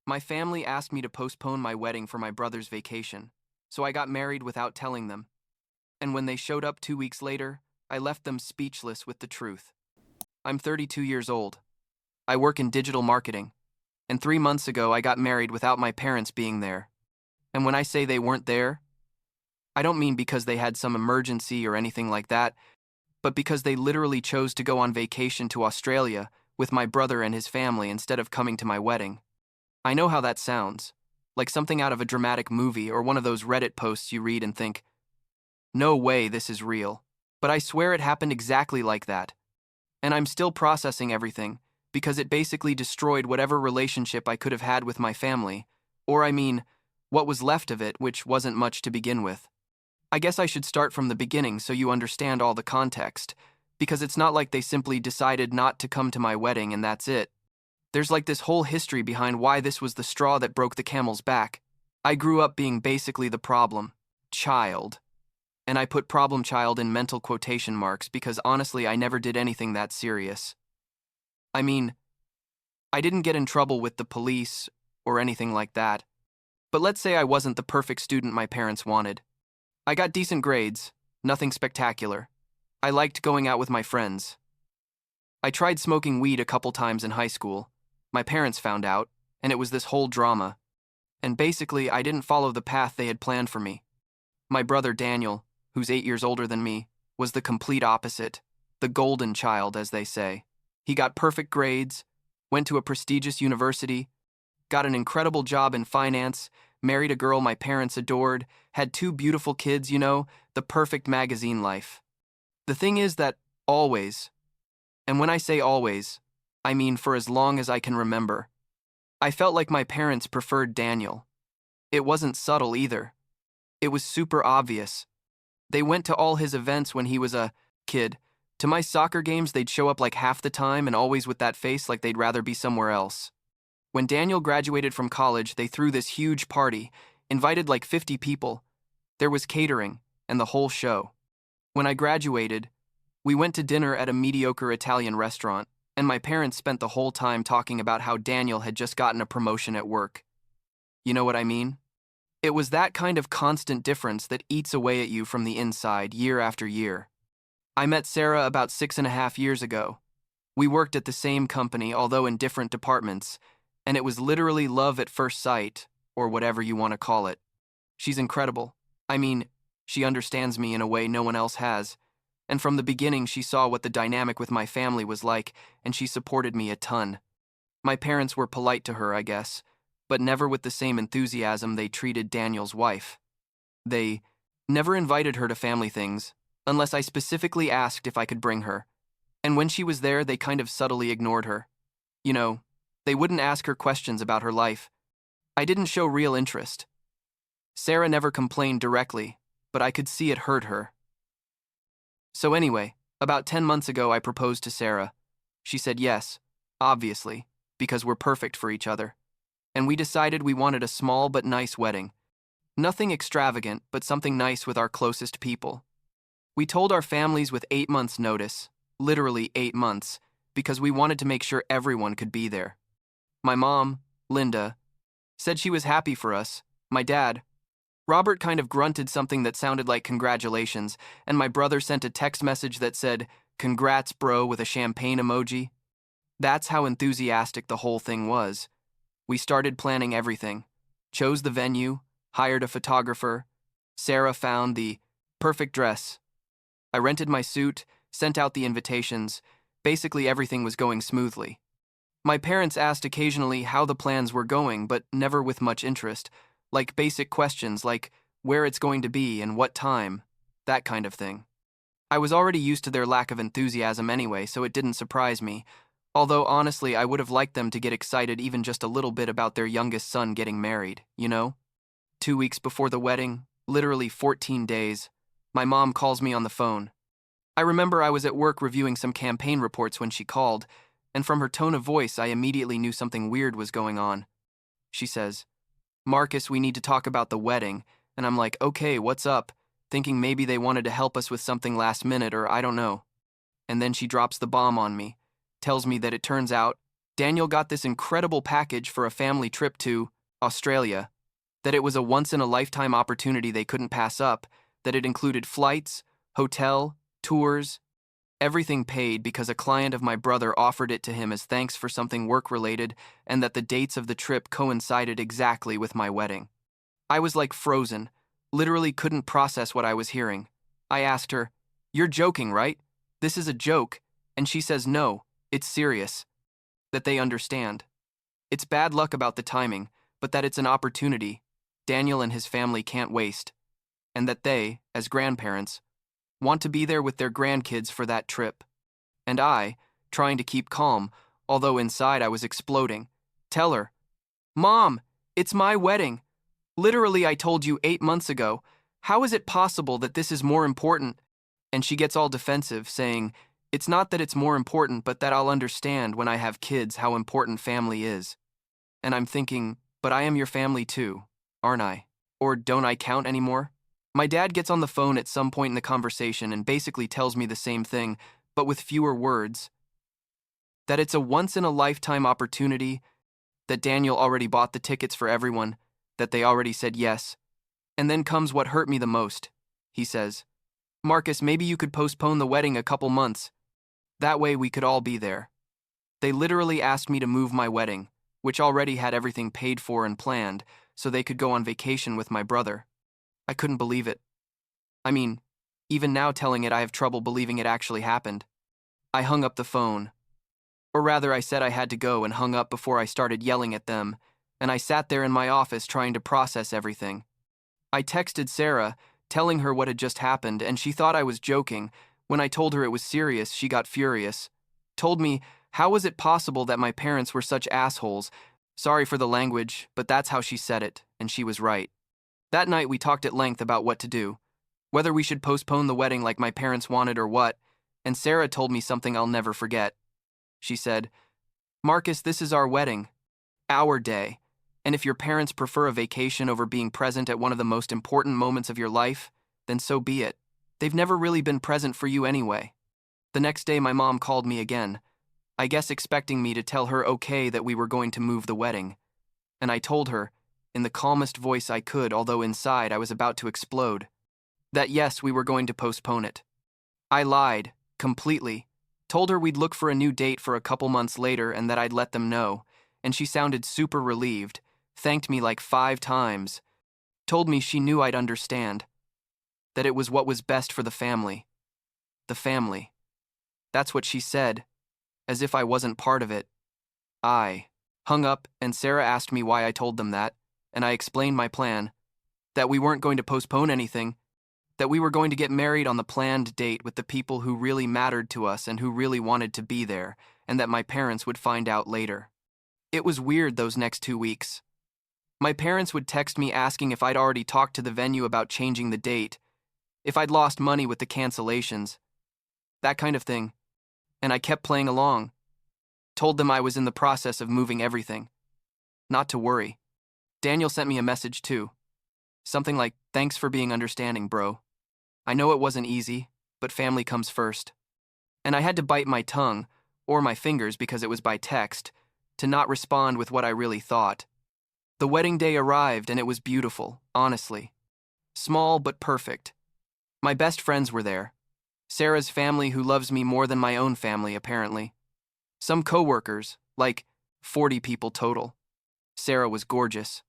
My family asked me to postpone my wedding for my brother's vacation, so I got married without telling them. And when they showed up 2 weeks later, I left them speechless with the truth. I'm 32 years old. I work in digital marketing, and 3 months ago I got married without my parents being there. And when I say they weren't there, I don't mean because they had some emergency or anything like that, but because they literally chose to go on vacation to Australia with my brother and his family instead of coming to my wedding. I know how that sounds, like something out of a dramatic movie or one of those Reddit posts you read and think, no way this is real. But I swear it happened exactly like that. And I'm still processing everything, because it basically destroyed whatever relationship I could have had with my family, or I mean, what was left of it, which wasn't much to begin with. I guess I should start from the beginning so you understand all the context, because it's not like they simply decided not to come to my wedding and that's it. There's like this whole history behind why this was the straw that broke the camel's back. I grew up being basically the problem child. And I put problem child in mental quotation marks because honestly I never did anything that serious. I mean, I didn't get in trouble with the police or anything like that. But let's say I wasn't the perfect student my parents wanted. I got decent grades, nothing spectacular. I liked going out with my friends. I tried smoking weed a couple times in high school. My parents found out, and it was this whole drama. And basically, I didn't follow the path they had planned for me. My brother Daniel, who's 8 years older than me, was the complete opposite, the golden child, as they say. He got perfect grades, went to a prestigious university, got an incredible job in finance, married a girl my parents adored, had 2 beautiful kids, the perfect magazine life. The thing is that always, and when I say always, I mean for as long as I can remember, I felt like my parents preferred Daniel. It wasn't subtle either. It was super obvious. They went to all his events when he was a kid. To my soccer games, they'd show up like half the time and always with that face like they'd rather be somewhere else. When Daniel graduated from college, they threw this huge party, invited like 50 people. There was catering and the whole show. When I graduated, we went to dinner at a mediocre Italian restaurant, and my parents spent the whole time talking about how Daniel had just gotten a promotion at work. You know what I mean? It was that kind of constant difference that eats away at you from the inside year after year. I met Sarah about 6.5 years ago. We worked at the same company, although in different departments, and it was literally love at first sight, or whatever you want to call it. She's incredible. I mean, she understands me in a way no one else has, and from the beginning she saw what the dynamic with my family was like, and she supported me a ton. My parents were polite to her, I guess, but never with the same enthusiasm they treated Daniel's wife. They never invited her to family things, unless I specifically asked if I could bring her. And when she was there, they kind of subtly ignored her. They wouldn't ask her questions about her life. I didn't show real interest. Sarah never complained directly, but I could see it hurt her. So anyway, about 10 months ago I proposed to Sarah. She said yes, obviously, because we're perfect for each other. And we decided we wanted a small but nice wedding. Nothing extravagant, but something nice with our closest people. We told our families with 8 months' notice, literally 8 months, because we wanted to make sure everyone could be there. My mom, Linda, said she was happy for us. My dad, Robert, kind of grunted something that sounded like congratulations, and my brother sent a text message that said, "Congrats, bro," with a champagne emoji. That's how enthusiastic the whole thing was. We started planning everything, chose the venue, hired a photographer. Sarah found the perfect dress. I rented my suit, sent out the invitations. Basically everything was going smoothly. My parents asked occasionally how the plans were going, but never with much interest, like basic questions like where it's going to be and what time, that kind of thing. I was already used to their lack of enthusiasm anyway, so it didn't surprise me. Although, honestly, I would have liked them to get excited even just a little bit about their youngest son getting married, 2 weeks before the wedding, literally 14 days, my mom calls me on the phone. I remember I was at work reviewing some campaign reports when she called, and from her tone of voice, I immediately knew something weird was going on. She says, "Marcus, we need to talk about the wedding," and I'm like, "Okay, what's up?" thinking maybe they wanted to help us with something last minute or I don't know. And then she drops the bomb on me. Tells me that it turns out Daniel got this incredible package for a family trip to Australia, that it was a once-in-a-lifetime opportunity they couldn't pass up, that it included flights, hotel, tours, everything paid because a client of my brother offered it to him as thanks for something work-related, and that the dates of the trip coincided exactly with my wedding. I was like frozen, literally couldn't process what I was hearing. I asked her, "You're joking, right? This is a joke," and she says no, it's serious. That they understand. It's bad luck about the timing, but that it's an opportunity Daniel and his family can't waste, and that they, as grandparents, want to be there with their grandkids for that trip. And I, trying to keep calm, although inside I was exploding, tell her, "Mom, it's my wedding. Literally, I told you 8 months ago. How is it possible that this is more important?" And she gets all defensive, saying, "It's not that it's more important, but that I'll understand when I have kids how important family is." And I'm thinking, but I am your family too, aren't I? Or don't I count anymore? My dad gets on the phone at some point in the conversation and basically tells me the same thing, but with fewer words. That it's a once-in-a-lifetime opportunity, that Daniel already bought the tickets for everyone, that they already said yes. And then comes what hurt me the most. He says, "Marcus, maybe you could postpone the wedding a couple months. That way we could all be there." They literally asked me to move my wedding, which already had everything paid for and planned, so they could go on vacation with my brother. I couldn't believe it. I mean, even now telling it, I have trouble believing it actually happened. I hung up the phone. Or rather, I said I had to go and hung up before I started yelling at them, and I sat there in my office trying to process everything. I texted Sarah, telling her what had just happened, and she thought I was joking. When I told her it was serious, she got furious. Told me, how was it possible that my parents were such assholes? Sorry for the language, but that's how she said it, and she was right. That night we talked at length about what to do, whether we should postpone the wedding like my parents wanted or what, and Sarah told me something I'll never forget. She said, "Marcus, this is our wedding, our day, and if your parents prefer a vacation over being present at one of the most important moments of your life, then so be it. They've never really been present for you anyway." The next day my mom called me again, I guess expecting me to tell her okay that we were going to move the wedding, and I told her, in the calmest voice I could, although inside I was about to explode, that yes, we were going to postpone it. I lied, completely, told her we'd look for a new date for a couple months later and that I'd let them know, and she sounded super relieved, thanked me like 5 times, told me she knew I'd understand, that it was what was best for the family. The family. That's what she said, as if I wasn't part of it. I hung up, and Sarah asked me why I told them that, and I explained my plan, that we weren't going to postpone anything, that we were going to get married on the planned date with the people who really mattered to us and who really wanted to be there, and that my parents would find out later. It was weird those next 2 weeks. My parents would text me asking if I'd already talked to the venue about changing the date, if I'd lost money with the cancellations, that kind of thing, and I kept playing along. Told them I was in the process of moving everything. Not to worry. Daniel sent me a message too. Something like, "Thanks for being understanding, bro. I know it wasn't easy, but family comes first." And I had to bite my tongue, or my fingers because it was by text, to not respond with what I really thought. The wedding day arrived and it was beautiful, honestly. Small but perfect. My best friends were there. Sarah's family, who loves me more than my own family, apparently. Some coworkers, like 40 people total. Sarah was gorgeous.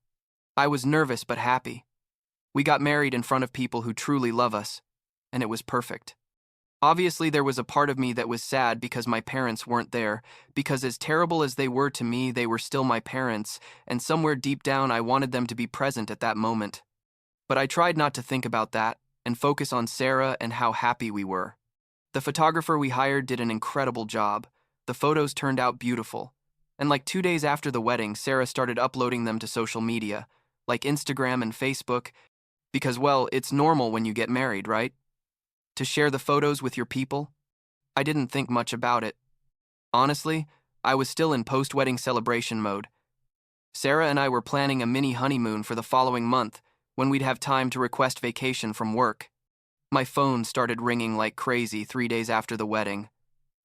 I was nervous but happy. We got married in front of people who truly love us, and it was perfect. Obviously, there was a part of me that was sad because my parents weren't there, because as terrible as they were to me, they were still my parents, and somewhere deep down I wanted them to be present at that moment. But I tried not to think about that and focus on Sarah and how happy we were. The photographer we hired did an incredible job. The photos turned out beautiful. And like 2 days after the wedding, Sarah started uploading them to social media, like Instagram and Facebook, because, well, it's normal when you get married, right? To share the photos with your people? I didn't think much about it. Honestly, I was still in post-wedding celebration mode. Sarah and I were planning a mini honeymoon for the following month, when we'd have time to request vacation from work. My phone started ringing like crazy 3 days after the wedding.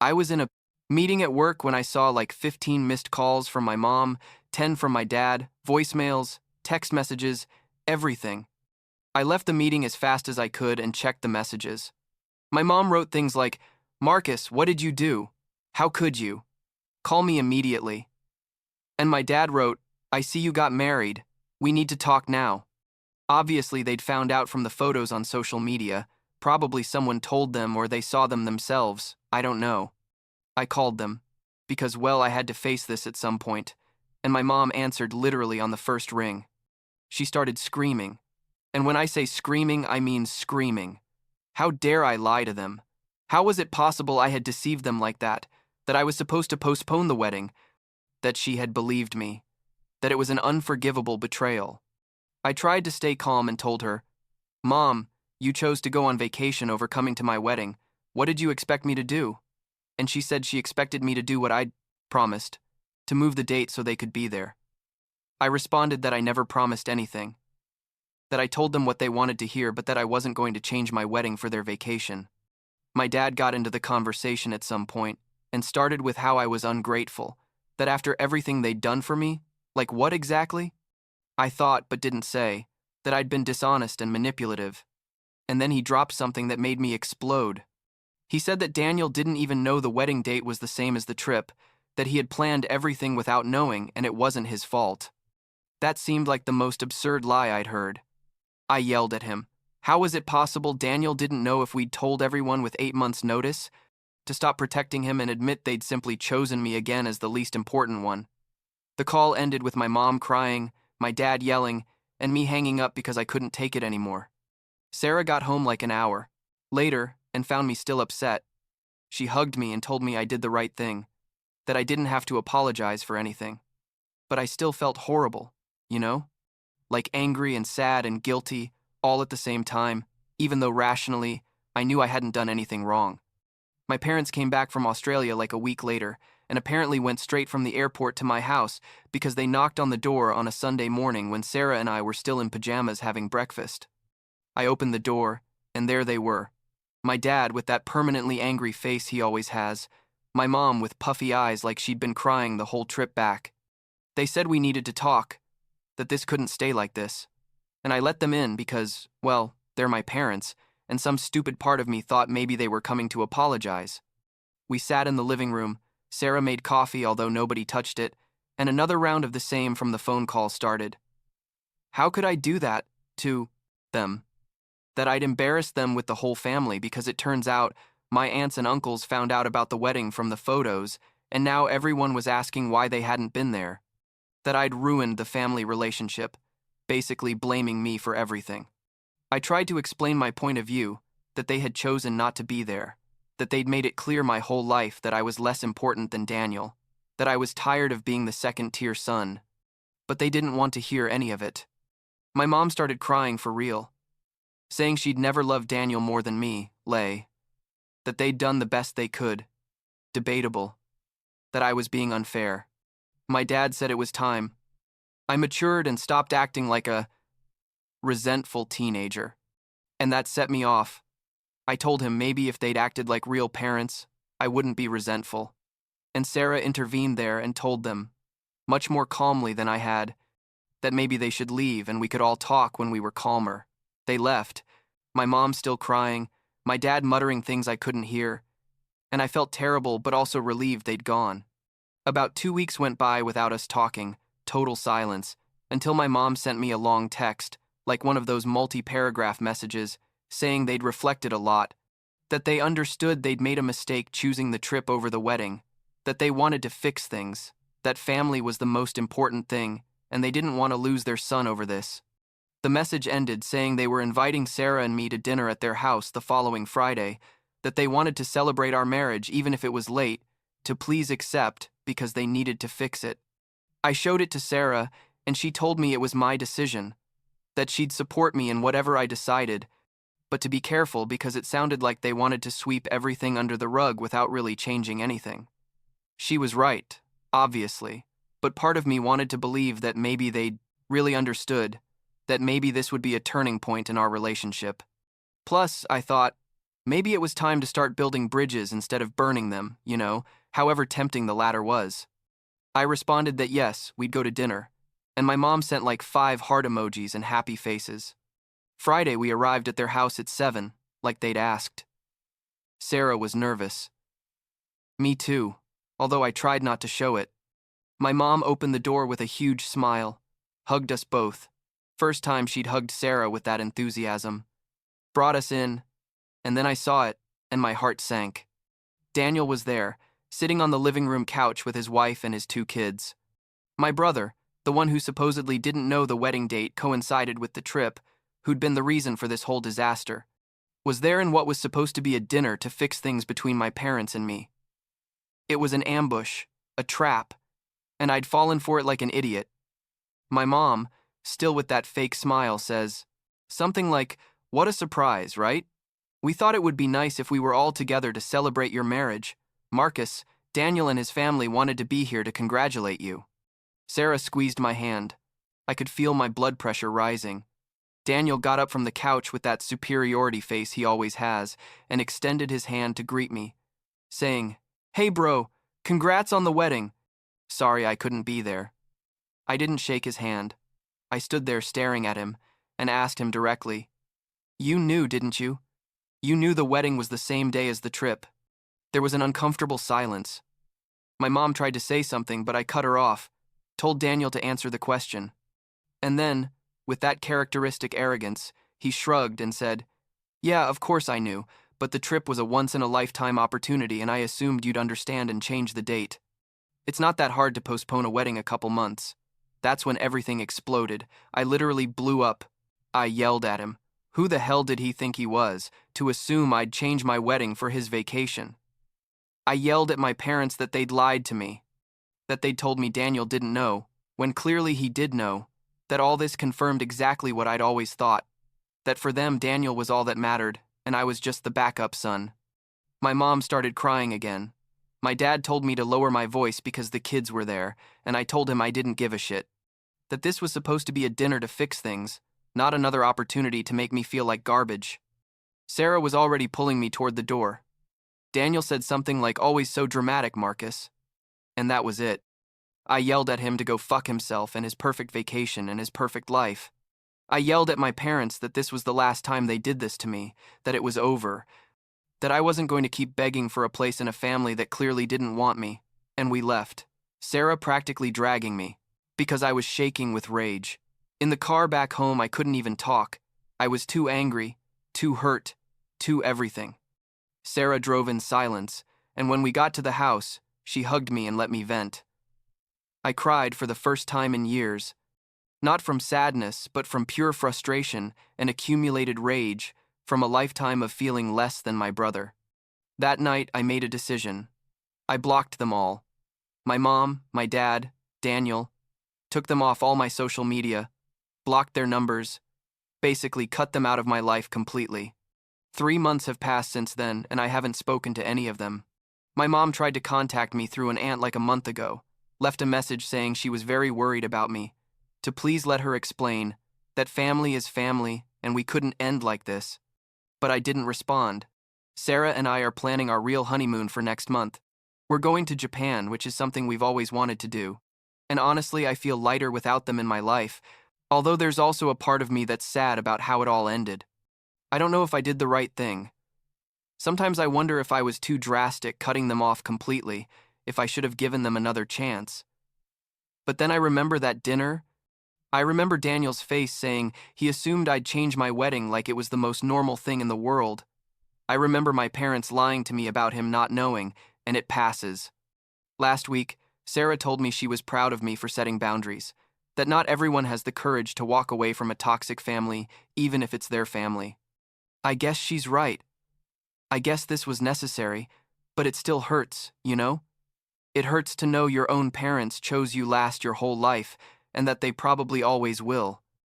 I was in a Meeting at work when I saw like 15 missed calls from my mom, 10 from my dad, voicemails, text messages, everything. I left the meeting as fast as I could and checked the messages. My mom wrote things like, "Marcus, what did you do? How could you? Call me immediately." And my dad wrote, "I see you got married. We need to talk now." Obviously, they'd found out from the photos on social media. Probably someone told them or they saw them themselves. I don't know. I called them. Because, well, I had to face this at some point. And my mom answered literally on the first ring. She started screaming. And when I say screaming, I mean screaming. How dare I lie to them? How was it possible I had deceived them like that? That I was supposed to postpone the wedding? That she had believed me? That it was an unforgivable betrayal? I tried to stay calm and told her, "Mom, you chose to go on vacation over coming to my wedding. What did you expect me to do?" And she said she expected me to do what I'd promised, to move the date so they could be there. I responded that I never promised anything, that I told them what they wanted to hear, but that I wasn't going to change my wedding for their vacation. My dad got into the conversation at some point and started with how I was ungrateful, that after everything they'd done for me, like what exactly? I thought, but didn't say, that I'd been dishonest and manipulative. And then he dropped something that made me explode. He said that Daniel didn't even know the wedding date was the same as the trip, that he had planned everything without knowing and it wasn't his fault. That seemed like the most absurd lie I'd heard. I yelled at him. How was it possible Daniel didn't know if we'd told everyone with 8 months' notice? To stop protecting him and admit they'd simply chosen me again as the least important one. The call ended with my mom crying, my dad yelling, and me hanging up because I couldn't take it anymore. Sarah got home like an hour later and found me still upset. She hugged me and told me I did the right thing, that I didn't have to apologize for anything. But I still felt horrible, you know? Like angry and sad and guilty, all at the same time, even though rationally, I knew I hadn't done anything wrong. My parents came back from Australia like a week later, and apparently went straight from the airport to my house because they knocked on the door on a Sunday morning when Sarah and I were still in pajamas having breakfast. I opened the door, and there they were. My dad with that permanently angry face he always has, my mom with puffy eyes like she'd been crying the whole trip back. They said we needed to talk, that this couldn't stay like this. And I let them in because, well, they're my parents, and some stupid part of me thought maybe they were coming to apologize. We sat in the living room. Sarah made coffee, although nobody touched it, and another round of the same from the phone call started. How could I do that to them? That I'd embarrassed them with the whole family because it turns out my aunts and uncles found out about the wedding from the photos, and now everyone was asking why they hadn't been there. That I'd ruined the family relationship, basically blaming me for everything. I tried to explain my point of view, that they had chosen not to be there, that they'd made it clear my whole life that I was less important than Daniel, that I was tired of being the second-tier son. But they didn't want to hear any of it. My mom started crying for real, saying she'd never loved Daniel more than me, that they'd done the best they could, debatable, that I was being unfair. My dad said it was time. I matured and stopped acting like a resentful teenager, and that set me off. I told him maybe if they'd acted like real parents, I wouldn't be resentful. And Sarah intervened there and told them, much more calmly than I had, that maybe they should leave and we could all talk when we were calmer. They left, my mom still crying, my dad muttering things I couldn't hear, and I felt terrible but also relieved they'd gone. About 2 weeks went by without us talking, total silence, until my mom sent me a long text, like one of those multi-paragraph messages, saying they'd reflected a lot, that they understood they'd made a mistake choosing the trip over the wedding, that they wanted to fix things, that family was the most important thing, and they didn't want to lose their son over this. The message ended saying they were inviting Sarah and me to dinner at their house the following Friday, that they wanted to celebrate our marriage even if it was late, to please accept because they needed to fix it. I showed it to Sarah, and she told me it was my decision, that she'd support me in whatever I decided, but to be careful because it sounded like they wanted to sweep everything under the rug without really changing anything. She was right, obviously, but part of me wanted to believe that maybe they'd really understood, that maybe this would be a turning point in our relationship. Plus, I thought, Maybe it was time to start building bridges instead of burning them, however tempting the latter was. I responded that yes, we'd go to dinner, and my mom sent like 5 heart emojis and happy faces. Friday, we arrived at their house at 7, like they'd asked. Sarah was nervous. Me too, although I tried not to show it. My mom opened the door with a huge smile, hugged us both. First time she'd hugged Sarah with that enthusiasm. Brought us in, and then I saw it, and my heart sank. Daniel was there, sitting on the living room couch with his wife and his 2 kids. My brother, the one who supposedly didn't know the wedding date coincided with the trip, who'd been the reason for this whole disaster, was there in what was supposed to be a dinner to fix things between my parents and me. It was an ambush, a trap, and I'd fallen for it like an idiot. My mom, still with that fake smile, says something like, "What a surprise, right? We thought it would be nice if we were all together to celebrate your marriage. Marcus, Daniel and his family wanted to be here to congratulate you." Sarah squeezed my hand. I could feel my blood pressure rising. Daniel got up from the couch with that superiority face he always has and extended his hand to greet me, saying, "Hey bro, congrats on the wedding. Sorry I couldn't be there." I didn't shake his hand. I stood there staring at him and asked him directly, "You knew, didn't you? You knew the wedding was the same day as the trip." There was an uncomfortable silence. My mom tried to say something, but I cut her off, told Daniel to answer the question. And then, with that characteristic arrogance, he shrugged and said, "Yeah, of course I knew, but the trip was a once-in-a-lifetime opportunity and I assumed you'd understand and change the date. It's not that hard to postpone a wedding a couple months." That's when everything exploded. I literally blew up. I yelled at him. Who the hell did he think he was, to assume I'd change my wedding for his vacation? I yelled at my parents that they'd lied to me, that they'd told me Daniel didn't know, when clearly he did know, that all this confirmed exactly what I'd always thought, that for them Daniel was all that mattered, and I was just the backup son. My mom started crying again. My dad told me to lower my voice because the kids were there, and I told him I didn't give a shit. That this was supposed to be a dinner to fix things, not another opportunity to make me feel like garbage. Sarah was already pulling me toward the door. Daniel said something like, "Always so dramatic, Marcus." And that was it. I yelled at him to go fuck himself and his perfect vacation and his perfect life. I yelled at my parents that this was the last time they did this to me, that it was over, that I wasn't going to keep begging for a place in a family that clearly didn't want me, and we left. Sarah practically dragging me, because I was shaking with rage. In the car back home, I couldn't even talk. I was too angry, too hurt, too everything. Sarah drove in silence, and when we got to the house, she hugged me and let me vent. I cried for the first time in years, not from sadness, but from pure frustration and accumulated rage from a lifetime of feeling less than my brother. That night, I made a decision. I blocked them all. My mom, my dad, Daniel, took them off all my social media, blocked their numbers, basically cut them out of my life completely. 3 months have passed since then, and I haven't spoken to any of them. My mom tried to contact me through an aunt like a month ago, left a message saying she was very worried about me, to please let her explain that family is family and we couldn't end like this. But I didn't respond. Sarah and I are planning our real honeymoon for next month. We're going to Japan, which is something we've always wanted to do. And honestly, I feel lighter without them in my life, although there's also a part of me that's sad about how it all ended. I don't know if I did the right thing. Sometimes I wonder if I was too drastic cutting them off completely, if I should have given them another chance. But then I remember that dinner. I remember Daniel's face saying he assumed I'd change my wedding like it was the most normal thing in the world. I remember my parents lying to me about him not knowing, and it passes. Last week, Sarah told me she was proud of me for setting boundaries, that not everyone has the courage to walk away from a toxic family, even if it's their family. I guess she's right. I guess this was necessary, but it still hurts, you know? It hurts to know your own parents chose you last your whole life, and that they probably always will.